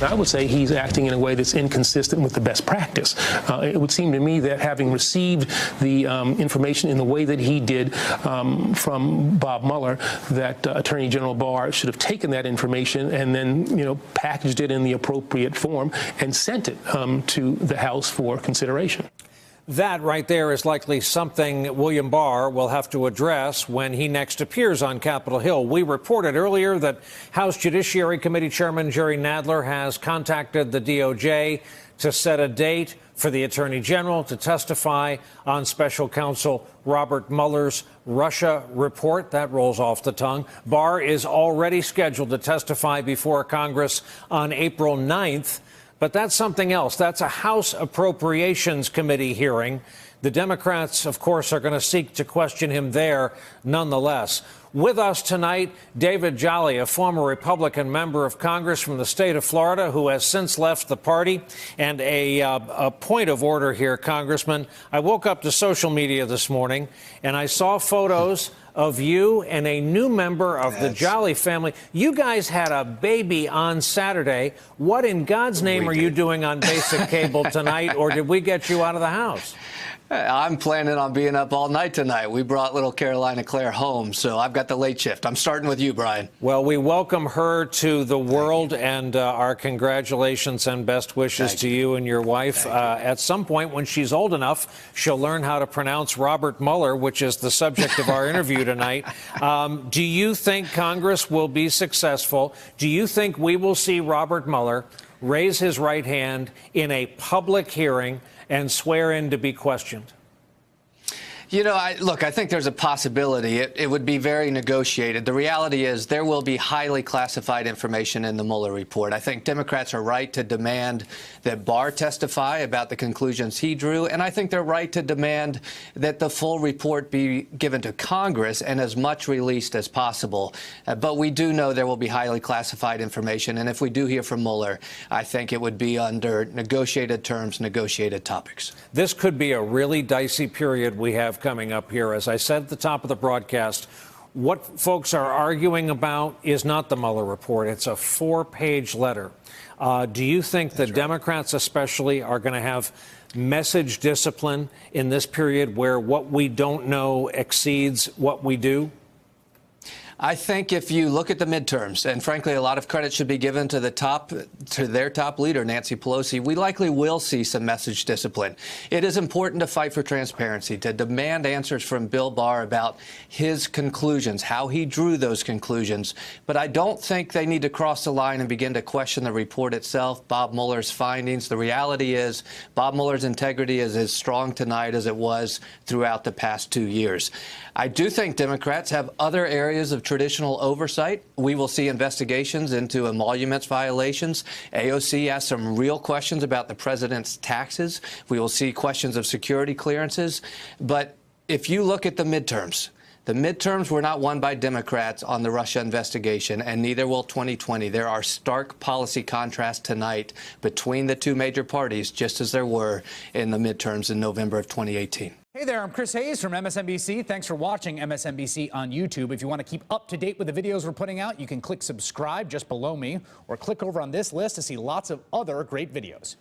I would say he's acting in a way that's inconsistent with the best practice. It would seem to me that having received the information in the way that he did from Bob Mueller, that Attorney General Barr should have taken that information and then, packaged it in the appropriate form and sent it to the House for consideration. That right there is likely something William Barr will have to address when he next appears on Capitol Hill. We reported earlier that House Judiciary Committee Chairman Jerry Nadler has contacted the DOJ to set a date for the Attorney General to testify on Special Counsel Robert Mueller's Russia report. That rolls off the tongue. Barr is already scheduled to testify before Congress on April 9th. But that's something else. That's a House Appropriations Committee hearing. The Democrats, of course, are going to seek to question him there nonetheless. With us tonight, David Jolly, a former Republican member of Congress from the state of Florida who has since left the party. And a point of order here, Congressman. I woke up to social media this morning and I saw photos of you and a new member of the Jolly family. You guys had a baby on Saturday. What in God's name are you doing on basic cable tonight, or did we get you out of the house? I'm planning on being up all night tonight. We brought little Carolina Claire home, so I've got the late shift. I'm starting with you, Brian. Well, we welcome her to the world, and our congratulations and best wishes to you and your wife. At some point, when she's old enough, she'll learn how to pronounce Robert Mueller, which is the subject of our interview tonight. Do you think Congress will be successful? Do you think we will see Robert Mueller raise his right hand in a public hearing and swear in to be questioned? I think there's a possibility. It would be very negotiated. The reality is there will be highly classified information in the Mueller report. I think Democrats are right to demand that Barr testify about the conclusions he drew, and I think they're right to demand that the full report be given to Congress and as much released as possible. But we do know there will be highly classified information, and if we do hear from Mueller, I think it would be under negotiated terms, negotiated topics. This could be a really dicey period we have coming up here. As I said at the top of the broadcast, what folks are arguing about is not the Mueller report. It's a 4-page letter. Do you think the Democrats especially are going to have message discipline in this period where what we don't know exceeds what we do? I think if you look at the midterms, and frankly, a lot of credit should be given to their top leader, Nancy Pelosi, we likely will see some message discipline. It is important to fight for transparency, to demand answers from Bill Barr about his conclusions, how he drew those conclusions. But I don't think they need to cross the line and begin to question the report itself, Bob Mueller's findings. The reality is Bob Mueller's integrity is as strong tonight as it was throughout the past 2 years. I do think Democrats have other areas of traditional oversight. We will see investigations into emoluments violations. AOC asked some real questions about the president's taxes. We will see questions of security clearances. But if you look at the midterms were not won by Democrats on the Russia investigation, and neither will 2020. There are stark policy contrasts tonight between the two major parties, just as there were in the midterms in November of 2018. Hey there, I'm Chris Hayes from MSNBC. Thanks for watching MSNBC on YouTube. If you want to keep up to date with the videos we're putting out, you can click subscribe just below me or click over on this list to see lots of other great videos.